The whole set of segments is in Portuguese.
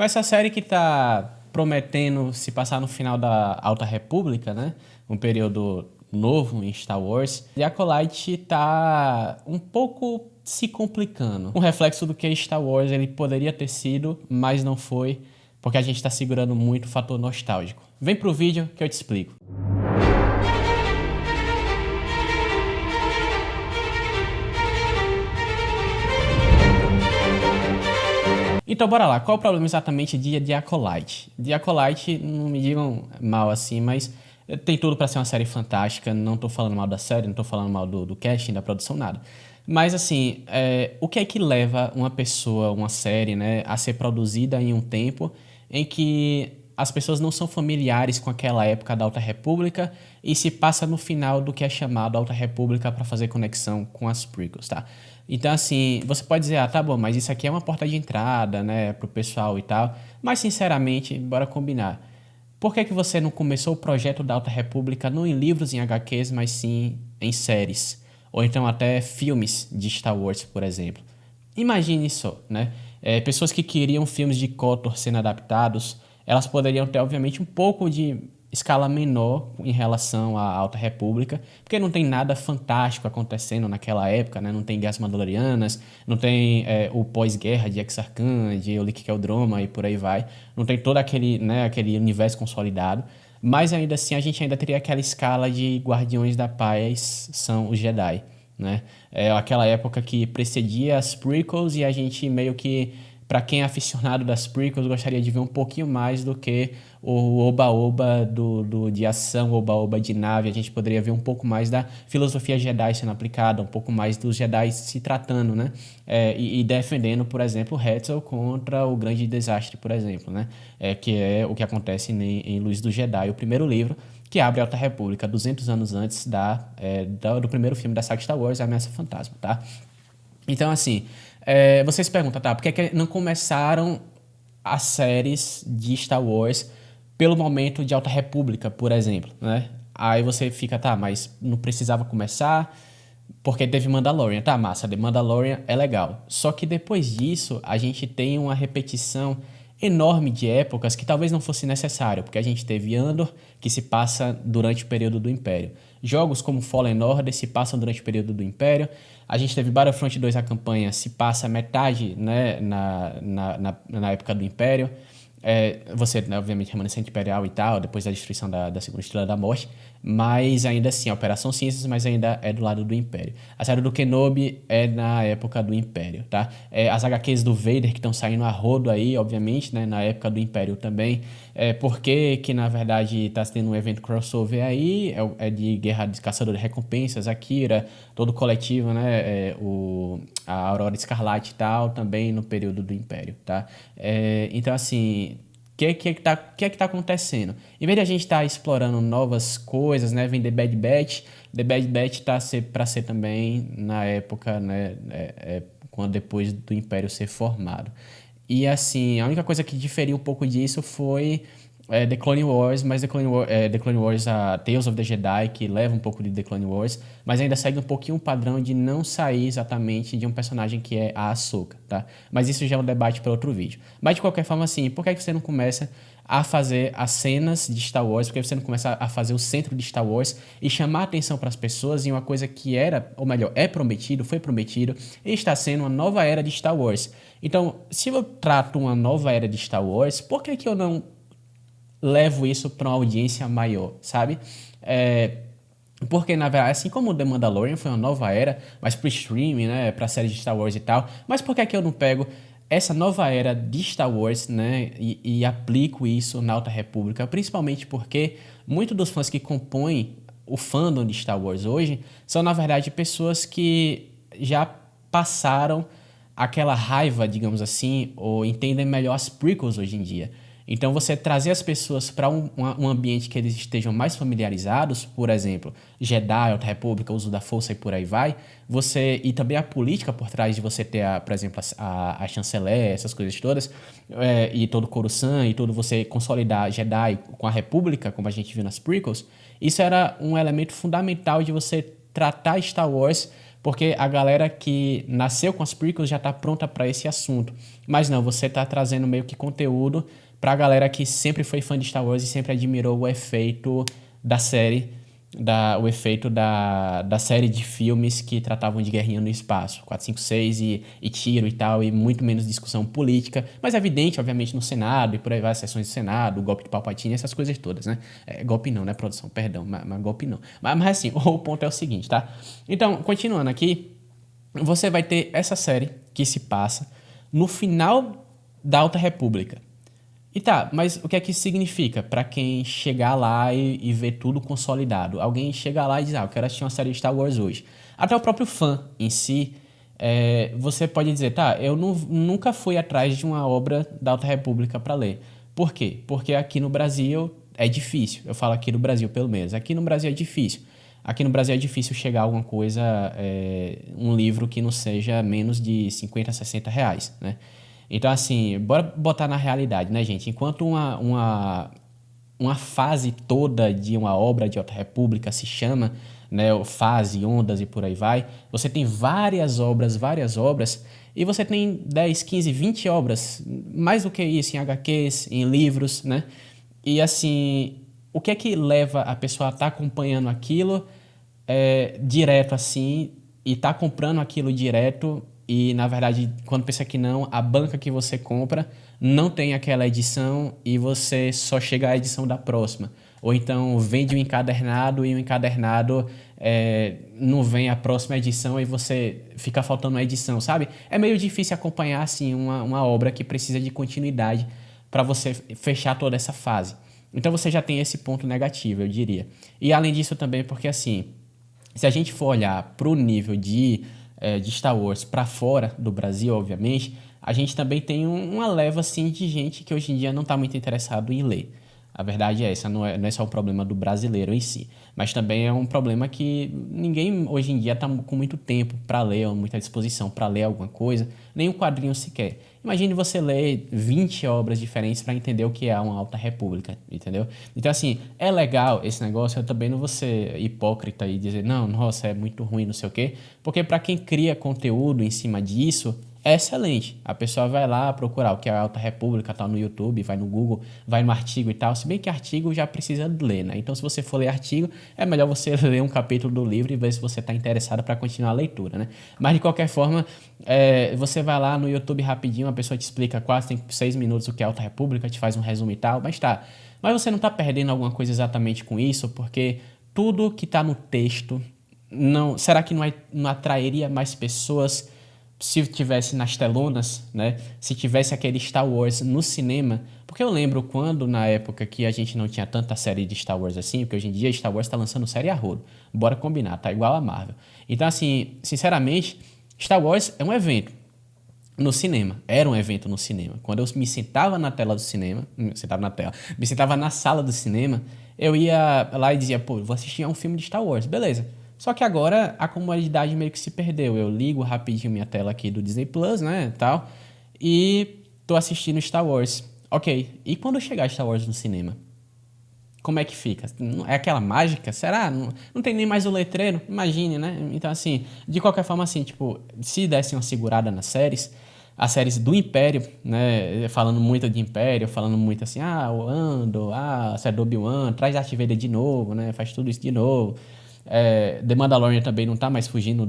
Com essa série que tá prometendo se passar no final da Alta República, né? Um período novo em Star Wars, The Acolyte tá um pouco se complicando. Um reflexo do que Star Wars ele poderia ter sido, mas não foi, porque a gente tá segurando muito o fator nostálgico. Vem pro vídeo que eu te explico. Então bora lá, qual o problema exatamente de The Acolyte? The Acolyte, não me digam mal assim, mas tem tudo pra ser uma série fantástica, não tô falando mal da série, não tô falando mal do casting, da produção, nada. Mas assim, o que é que leva uma pessoa, uma série, né, a ser produzida em um tempo em que as pessoas não são familiares com aquela época da Alta República e se passa no final do que é chamado Alta República para fazer conexão com as prequels, tá? Então, assim, você pode dizer, ah, tá bom, mas isso aqui é uma porta de entrada, né, pro pessoal e tal. Mas, sinceramente, bora combinar. Por que que você não começou o projeto da Alta República não em livros, em HQs, mas sim em séries? Ou então até filmes de Star Wars, por exemplo. Imagine só, né? Pessoas que queriam filmes de KOTOR sendo adaptados, elas poderiam ter, obviamente, um pouco de escala menor em relação à Alta República, porque não tem nada fantástico acontecendo naquela época, né? Não tem Guerras Mandalorianas, não tem o pós-guerra de Exarchan, de Olik Keldroma e por aí vai. Não tem todo aquele, né, aquele universo consolidado. Mas ainda assim, a gente ainda teria aquela escala de Guardiões da Paz são os Jedi, né? É aquela época que precedia as prequels e a gente meio que, para quem é aficionado das prequels, gostaria de ver um pouquinho mais do que o oba-oba de ação, oba-oba de nave. A gente poderia ver um pouco mais da filosofia Jedi sendo aplicada, um pouco mais dos Jedi se tratando, né? E defendendo, por exemplo, Hetzel contra o Grande Desastre, por exemplo, né? Que é o que acontece em Luz do Jedi, o primeiro livro, que abre a Alta República, 200 anos antes do primeiro filme da saga Star Wars, A Ameaça Fantasma, tá? Então, assim, você se pergunta, tá, por que é que não começaram as séries de Star Wars pelo momento de Alta República, por exemplo, né? Aí você fica, tá, mas não precisava começar porque teve Mandalorian. Tá, massa, The Mandalorian é legal. Só que depois disso, a gente tem uma repetição enorme de épocas que talvez não fosse necessário, porque a gente teve Andor, que se passa durante o período do Império. Jogos como Fallen Order se passam durante o período do Império. A gente teve Battlefront 2, a campanha, se passa metade, né, na época do Império. Você, né, obviamente, remanescente imperial e tal, depois da destruição da Segunda Estrela da Morte, mas ainda assim, a Operação Cinzas, mas ainda é do lado do Império. A série do Kenobi é na época do Império, tá? As HQs do Vader que estão saindo a rodo aí, obviamente, né, na época do Império também. Porque que, na verdade, tá tendo um evento crossover aí, de Guerra de Caçador de Recompensas, Akira, todo o coletivo, né, a Aurora Escarlate e tal, também no período do Império, tá? Então, assim, o que é que tá acontecendo? Em vez de a gente estar explorando novas coisas, né? Vem The Bad Batch tá para ser também na época, né? Quando depois do Império ser formado. E assim, a única coisa que diferia um pouco disso foi The Clone Wars, mas The Clone Wars, a Tales of the Jedi, que leva um pouco de The Clone Wars, mas ainda segue um pouquinho o padrão de não sair exatamente de um personagem que é a Ahsoka, tá? Mas isso já é um debate para outro vídeo. Mas de qualquer forma, assim, por que você não começa a fazer as cenas de Star Wars? Por que você não começa a fazer o centro de Star Wars e chamar a atenção para as pessoas em uma coisa que era, ou melhor, foi prometido e está sendo uma nova era de Star Wars? Então, se eu trato uma nova era de Star Wars, por que eu não levo isso para uma audiência maior, sabe? Porque, na verdade, assim como o The Mandalorian foi uma nova era, mas pro streaming, né, pra série de Star Wars e tal, mas por que eu não pego essa nova era de Star Wars, né, e aplico isso na Alta República? Principalmente porque muitos dos fãs que compõem o fandom de Star Wars hoje são, na verdade, pessoas que já passaram aquela raiva, digamos assim, ou entendem melhor as prequels hoje em dia. Então, você trazer as pessoas para um ambiente que eles estejam mais familiarizados, por exemplo, Jedi, Alta República, uso da força e por aí vai, e também a política por trás de você ter, por exemplo, a chanceler, essas coisas todas, e todo o Coruscant, e tudo você consolidar Jedi com a República, como a gente viu nas prequels, isso era um elemento fundamental de você tratar Star Wars porque a galera que nasceu com as prequels já tá pronta para esse assunto. Mas não, você tá trazendo meio que conteúdo pra galera que sempre foi fã de Star Wars e sempre admirou o efeito da série, da série de filmes que tratavam de guerrinha no espaço, 4, 5, 6 e tiro e tal, e muito menos discussão política, mas é evidente, obviamente, no Senado e por aí vai, as sessões do Senado, o golpe de Palpatine, essas coisas todas, né? Golpe não, né, produção? Perdão, mas golpe não. Mas assim, o ponto é o seguinte, tá? Então, continuando aqui, você vai ter essa série que se passa no final da Alta República. E tá, mas o que é que isso significa para quem chegar lá e ver tudo consolidado? Alguém chega lá e diz, eu quero assistir uma série de Star Wars hoje. Até o próprio fã em si, você pode dizer, tá, eu nunca fui atrás de uma obra da Alta República para ler. Por quê? Porque aqui no Brasil é difícil. Eu falo aqui no Brasil, pelo menos. Aqui no Brasil é difícil. Aqui no Brasil é difícil chegar a alguma coisa, um livro que não seja menos de 50, 60 reais, né? Então, assim, bora botar na realidade, né, gente? Enquanto uma fase toda de uma obra de Alta República se chama, né, fase, ondas e por aí vai, você tem várias obras, e você tem 10, 15, 20 obras, mais do que isso, em HQs, em livros, né? E, assim, o que é que leva a pessoa a estar acompanhando aquilo direto, assim, e tá comprando aquilo direto e, na verdade, quando pensa que não, a banca que você compra não tem aquela edição e você só chega à edição da próxima. Ou então vende um encadernado e o encadernado não vem a próxima edição e você fica faltando uma edição, sabe? É meio difícil acompanhar, assim, uma obra que precisa de continuidade para você fechar toda essa fase. Então você já tem esse ponto negativo, eu diria. E além disso também, porque assim, se a gente for olhar para o nível de Star Wars para fora do Brasil, obviamente, a gente também tem uma leva assim, de gente que hoje em dia não está muito interessado em ler. A verdade é essa, não é só um problema do brasileiro em si, mas também é um problema que ninguém hoje em dia está com muito tempo para ler, ou muita disposição para ler alguma coisa, nem um quadrinho sequer. Imagine você ler 20 obras diferentes para entender o que é uma Alta República, entendeu? Então, assim, é legal esse negócio, eu também não vou ser hipócrita e dizer, não, nossa, é muito ruim, não sei o quê, porque para quem cria conteúdo em cima disso, é excelente. A pessoa vai lá procurar o que é a Alta República, tá no YouTube, vai no Google, vai no artigo e tal. Se bem que artigo já precisa ler, né? Então, se você for ler artigo, é melhor você ler um capítulo do livro e ver se você está interessado para continuar a leitura, né? Mas, de qualquer forma, você vai lá no YouTube rapidinho, a pessoa te explica quase, tem 6 minutos o que é a Alta República, te faz um resumo e tal, mas tá. Mas você não está perdendo alguma coisa exatamente com isso, porque tudo que está no texto, será que não atrairia mais pessoas se tivesse nas telonas, né? Se tivesse aquele Star Wars no cinema, porque eu lembro quando, na época que a gente não tinha tanta série de Star Wars assim, porque hoje em dia Star Wars tá lançando série a rodo, bora combinar, tá igual a Marvel. Então, assim, sinceramente, Star Wars é um evento no cinema, era um evento no cinema. Quando eu me sentava na tela do cinema, me sentava na sala do cinema, eu ia lá e dizia, pô, vou assistir a um filme de Star Wars, beleza. Só que agora a comodidade meio que se perdeu. Eu ligo rapidinho minha tela aqui do Disney Plus, né, tal, e tô assistindo Star Wars. Ok, e quando chegar Star Wars no cinema? Como é que fica? É aquela mágica? Será? Não tem nem mais o letreiro? Imagine, né? Então, assim, de qualquer forma, assim, tipo, se desse uma segurada nas séries, as séries do Império, né? Falando muito de Império, falando muito assim, o Andor, a série do Obi-Wan, traz Darth Vader de novo, né? Faz tudo isso de novo. The Mandalorian também não tá mais fugindo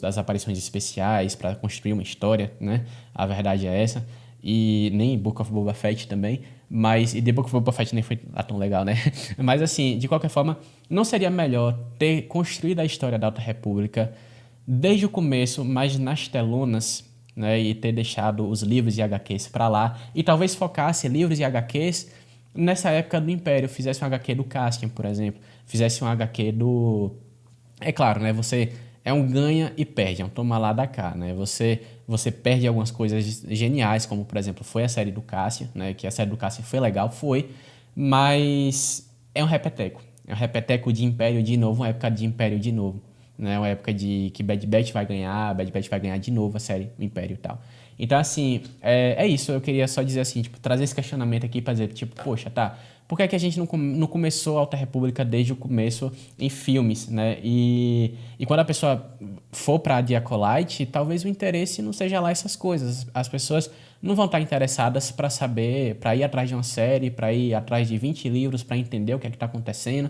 das aparições especiais para construir uma história, né? A verdade é essa. E nem Book of Boba Fett também. E The Book of Boba Fett nem foi lá tão legal, né? Mas assim, de qualquer forma, não seria melhor ter construído a história da Alta República desde o começo, mas nas telonas, né? E ter deixado os livros e HQs para lá. E talvez focasse livros e HQs nessa época do Império. Fizesse um HQ do Cassian, por exemplo. Fizesse um HQ do... É claro, né? Você é um ganha e perde, é um toma lá da cá, né? Você perde algumas coisas geniais, como, por exemplo, foi a série do Cassian, né? Que a série do Cassian foi legal, mas é um repeteco. É um repeteco de Império de novo, uma época de Império de novo, né? Uma época de que Bad Batch vai ganhar de novo a série Império e tal. Então, assim, é isso. Eu queria só dizer assim, tipo, trazer esse questionamento aqui pra dizer, tipo, poxa, tá, por que é que a gente não começou a Alta República desde o começo em filmes, né? E quando a pessoa for pra The Acolyte, talvez o interesse não seja lá essas coisas. As pessoas não vão estar interessadas pra saber, pra ir atrás de uma série, pra ir atrás de 20 livros, pra entender o que é que tá acontecendo.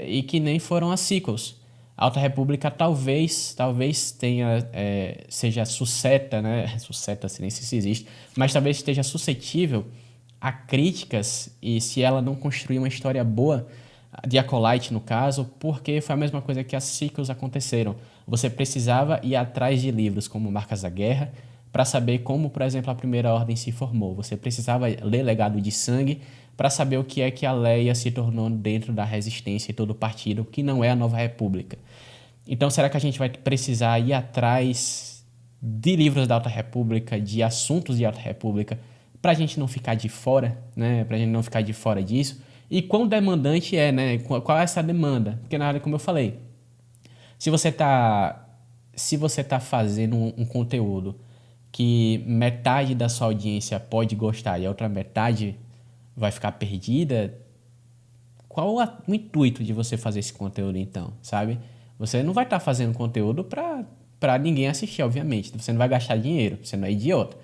E que nem foram as sequels. A Alta República talvez tenha, seja susceta, né? Susceta, assim, nem sei se existe, mas talvez esteja suscetível a críticas e se ela não construir uma história boa, de Acolyte no caso, porque foi a mesma coisa que as sequels aconteceram. Você precisava ir atrás de livros como Marcas da Guerra para saber como, por exemplo, a Primeira Ordem se formou. Você precisava ler Legado de Sangue para saber o que é que a Leia se tornou dentro da Resistência e todo o partido, que não é a Nova República. Então, será que a gente vai precisar ir atrás de livros da Alta República, de assuntos de Alta República, para a gente não ficar de fora, né? Para a gente não ficar de fora disso? E quão demandante é, né? Qual é essa demanda? Porque, na verdade, como eu falei, se você está se você tá fazendo um conteúdo que metade da sua audiência pode gostar e a outra metade vai ficar perdida, qual o intuito de você fazer esse conteúdo então, sabe? Você não vai estar fazendo conteúdo para ninguém assistir, obviamente. Você não vai gastar dinheiro, você não é idiota.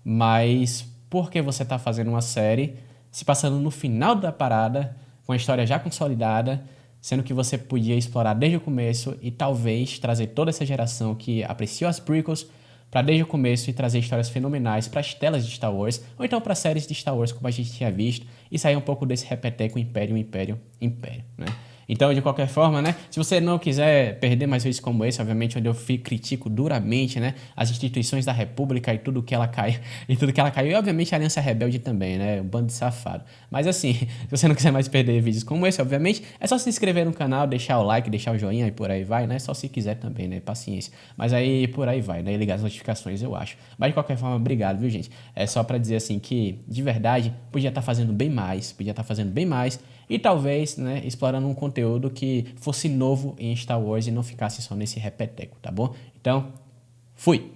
Mas por que você está fazendo uma série se passando no final da parada, com a história já consolidada, sendo que você podia explorar desde o começo e talvez trazer toda essa geração que apreciou as prequels para desde o começo e trazer histórias fenomenais para as telas de Star Wars, ou então para séries de Star Wars como a gente tinha visto, e sair um pouco desse repeteco Império, Império, Império, né? Então, de qualquer forma, né, se você não quiser perder mais vídeos como esse, obviamente, onde eu critico duramente, né, as instituições da República e tudo que ela caiu, e obviamente a Aliança Rebelde também, né, um bando de safado. Mas assim, se você não quiser mais perder vídeos como esse, obviamente, é só se inscrever no canal, deixar o like, deixar o joinha e por aí vai, né, só se quiser também, né, paciência. Mas aí, por aí vai, né, e ligar as notificações, eu acho. Mas de qualquer forma, obrigado, viu, gente? É só pra dizer assim que, de verdade, podia estar fazendo bem mais, e talvez, né, explorando um conteúdo que fosse novo em Star Wars e não ficasse só nesse repeteco, tá bom? Então, fui!